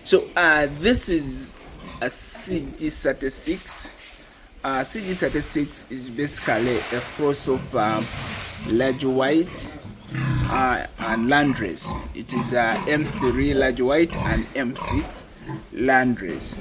So this is a CG36. CG36 is basically a cross of large white and landrace. It is M3 large white and M6 landrace.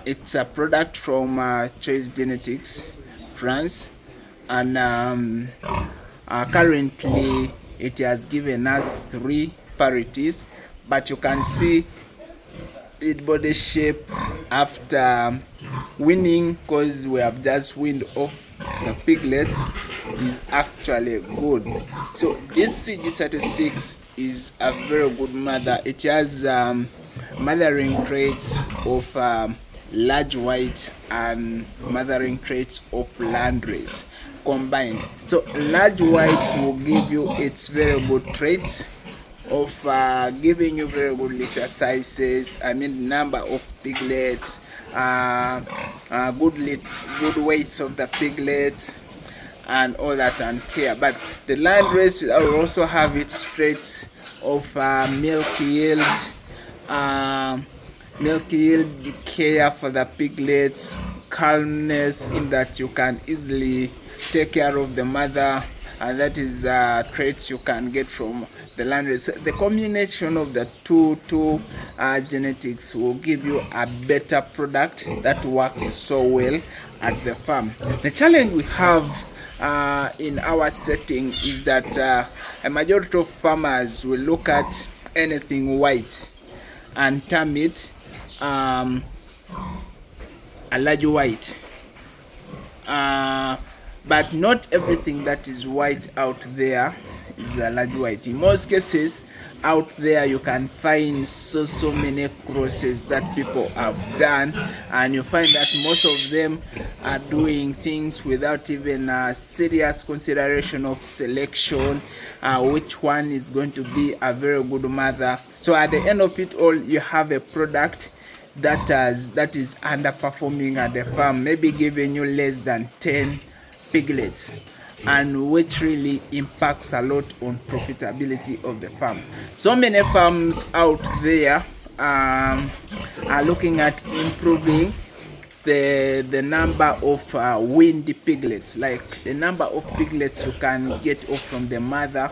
It's a product from Choice Genetics, France, and currently it has given us 3 parities, but you can see its body shape after weaning, because we have just weaned off the piglets, is actually good. So this CG36 is a very good mother. It has mothering traits of large white and mothering traits of landrace combined. So large white will give you its very good traits of giving you very good litter sizes, number of piglets, good weights of the piglets and all that and care. But the landrace will also have its traits of milk yield, care for the piglets, calmness, in that you can easily take care of the mother, and that is traits you can get from the landrace. The combination of the two genetics will give you a better product that works so well at the farm. The challenge we have in our setting is that a majority of farmers will look at anything white and term it a large white. But not everything that is white out there is a large white. In most cases out there you can find so many crosses that people have done, and you find that most of them are doing things without even a serious consideration of selection, which one is going to be a very good mother. So at the end of it all, you have a product that is underperforming at the farm, maybe giving you less than 10 piglets, and which really impacts a lot on profitability of the farm. So many farms out there are looking at improving the number of weaned piglets, like the number of piglets you can get off from the mother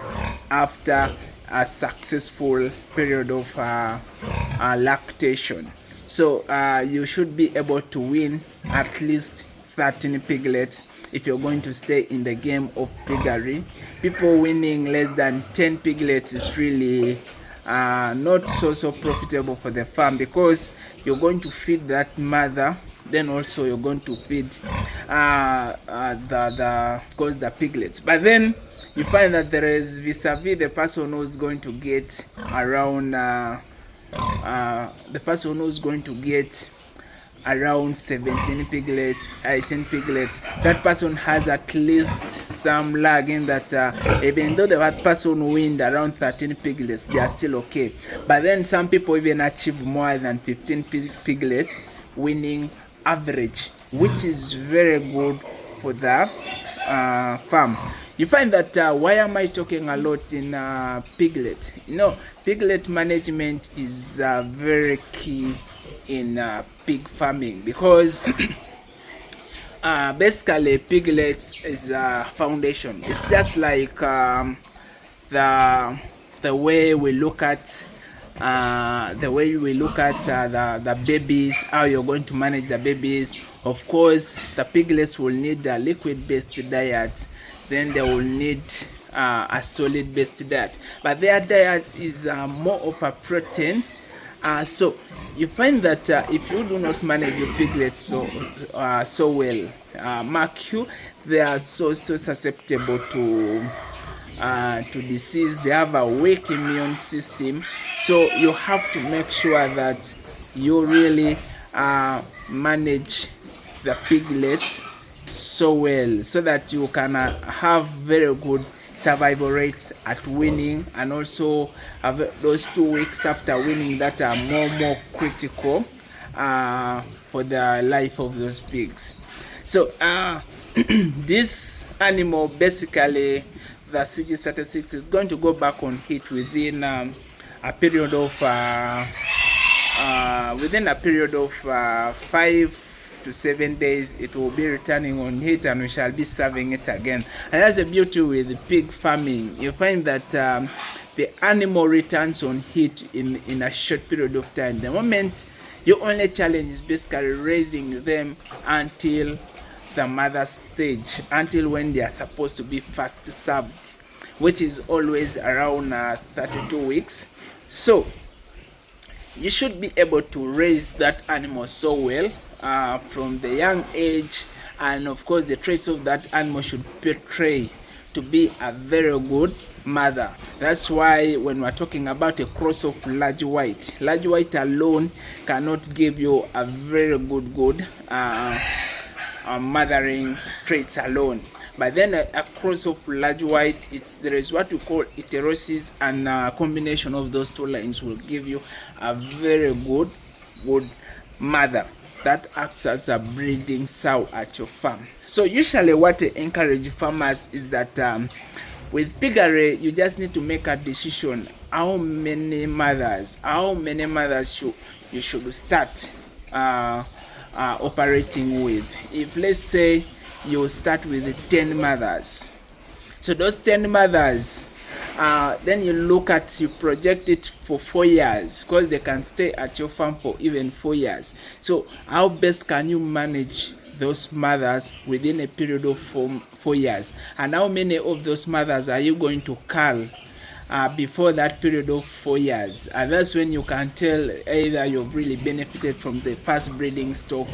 after a successful period of lactation. So you should be able to wean at least 13 piglets if you're going to stay in the game of piggery. People winning less than 10 piglets is really not so profitable for the farm, because you're going to feed that mother, then also you're going to feed the piglets. But then you find that there is vis-a-vis the person who's going to get around around 17 piglets, 18 piglets. That person has at least some lag in that even though that person wins around 13 piglets, they are still okay. But then some people even achieve more than 15 piglets winning average, which is very good for the farm. You find that why am I talking a lot in piglet? Piglet management is very key in pig farming, because basically piglets is a foundation. It's just like the way we look at the babies, how you're going to manage the babies. Of course, the piglets will need a liquid-based diet. Then they will need a solid-based diet, but their diet is more of a protein. So you find that if you do not manage your piglets so well, mark you, they are so susceptible to disease. They have a weak immune system, so you have to make sure that you really manage the piglets so well, so that you can have very good survival rates at winning, and also have those 2 weeks after winning that are more critical for the life of those pigs. So this animal, basically the CG36, is going to go back on heat within a period of within a period of 5 to 7 days, it will be returning on heat and we shall be serving it again. And that's the beauty with pig farming. You find that the animal returns on heat in a short period of time. The moment your only challenge is basically raising them until the mother stage, until when they are supposed to be first served, which is always around 32 weeks. So you should be able to raise that animal so well from the young age, and of course the traits of that animal should portray to be a very good mother. That's why when we're talking about a cross of large white alone cannot give you a very good mothering traits alone. But then a cross of large white, there is what we call heterosis, and a combination of those two lines will give you a very good mother that acts as a breeding sow at your farm. So usually what I encourage farmers is that with piggery, you just need to make a decision how many mothers you should start operating with. If let's say you start with 10 mothers, so those 10 mothers, then you project it for 4 years, because they can stay at your farm for even 4 years. So how best can you manage those mothers within a period of 4 years, and how many of those mothers are you going to cull before that period of 4 years? And that's when you can tell either you've really benefited from the first breeding stock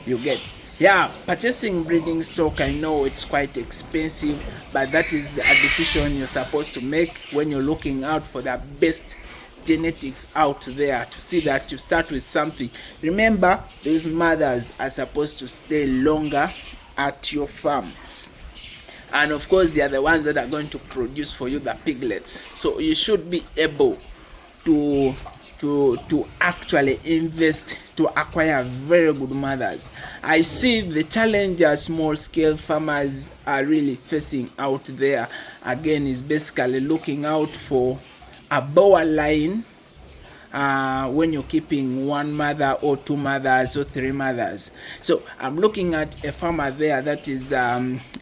you get. Yeah, purchasing breeding stock, I know it's quite expensive, but that is a decision you're supposed to make when you're looking out for the best genetics out there, to see that you start with something. Remember, those mothers are supposed to stay longer at your farm, and of course they are the ones that are going to produce for you the piglets. So you should be able to actually invest to acquire very good mothers. I see the challenges small scale farmers are really facing out there again is basically looking out for a bower line when you're keeping one mother or two mothers or three mothers. So I'm looking at a farmer there that is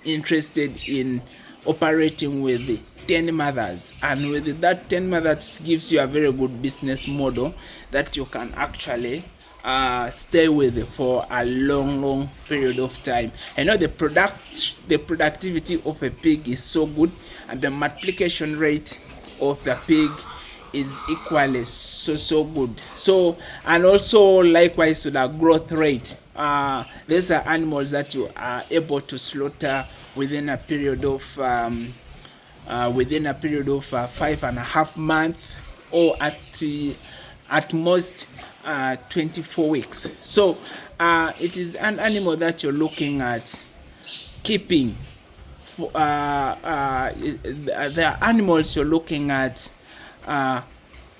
interested in operating with 10 mothers, and with that 10 mothers gives you a very good business model that you can actually stay with for a long period of time. I know the productivity of a pig is so good, and the multiplication rate of the pig is equally so good. So, and also likewise with the growth rate, these are animals that you are able to slaughter within a period of 5.5 months, or at most 24 weeks. So it is an animal that you're looking at keeping. The animals you're looking at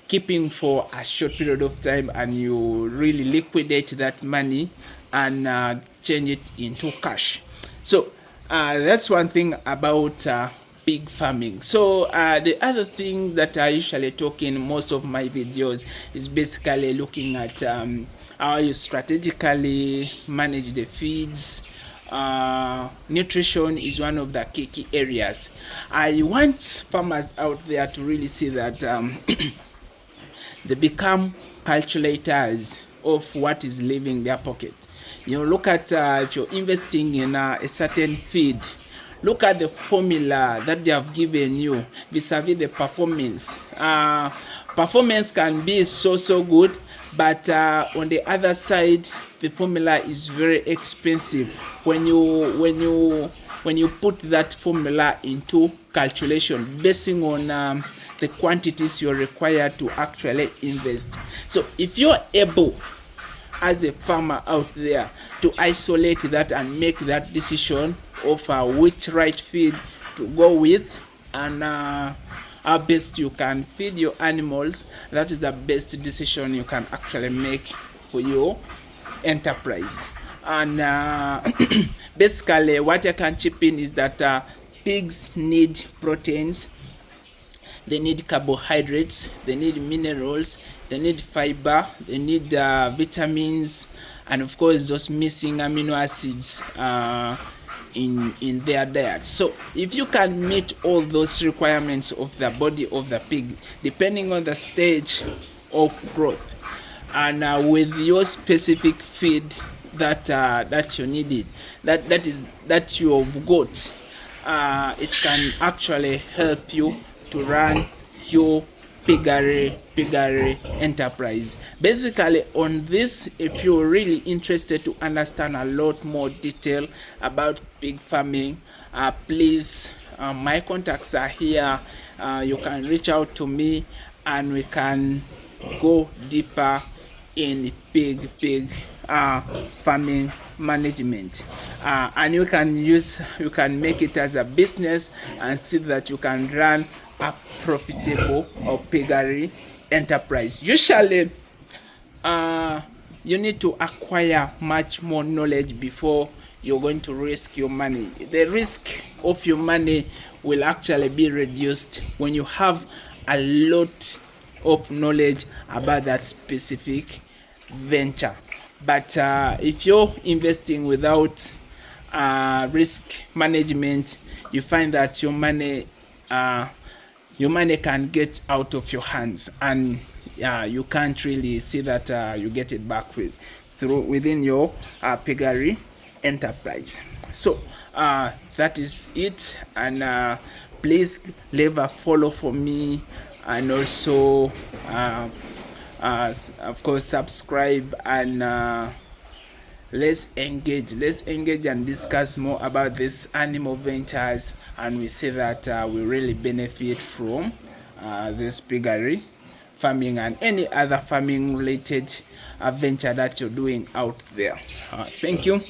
keeping for a short period of time, and you really liquidate that money and change it into cash. So that's one thing about pig farming. So the other thing that I usually talk in most of my videos is basically looking at how you strategically manage the feeds. Nutrition is one of the key areas. I want farmers out there to really see that they become calculators of what is leaving their pocket. You look at if you're investing in a certain feed, look at the formula that they have given you vis-a-vis the performance. Performance can be so good, but on the other side, the formula is very expensive. When you put that formula into calculation, basing on the quantities you're required to actually invest. So if you're able, as a farmer out there, to isolate that and make that decision of which right feed to go with, and how best you can feed your animals, that is the best decision you can actually make for your enterprise. And basically what I can chip in is that pigs need proteins, they need carbohydrates, they need minerals, they need fiber, they need vitamins, and of course those missing amino acids in their diet. So if you can meet all those requirements of the body of the pig, depending on the stage of growth, and with your specific feed that you needed, that you have got, it can actually help you to run your piggery enterprise. Basically, on this, if you're really interested to understand a lot more detail about pig farming, please, my contacts are here. You can reach out to me and we can go deeper in pig farming management, and you can make it as a business and see that you can run a profitable or piggery enterprise. Usually you need to acquire much more knowledge before you're going to risk your money. The risk of your money will actually be reduced when you have a lot of knowledge about that specific venture. But if you're investing without risk management, you find that your money can get out of your hands, and you can't really see that you get it back within your piggery enterprise. So that is it, and please leave a follow for me, and also of course subscribe, and let's engage and discuss more about these animal ventures, and we see that we really benefit from this piggery farming and any other farming related venture that you're doing out there. Thank you.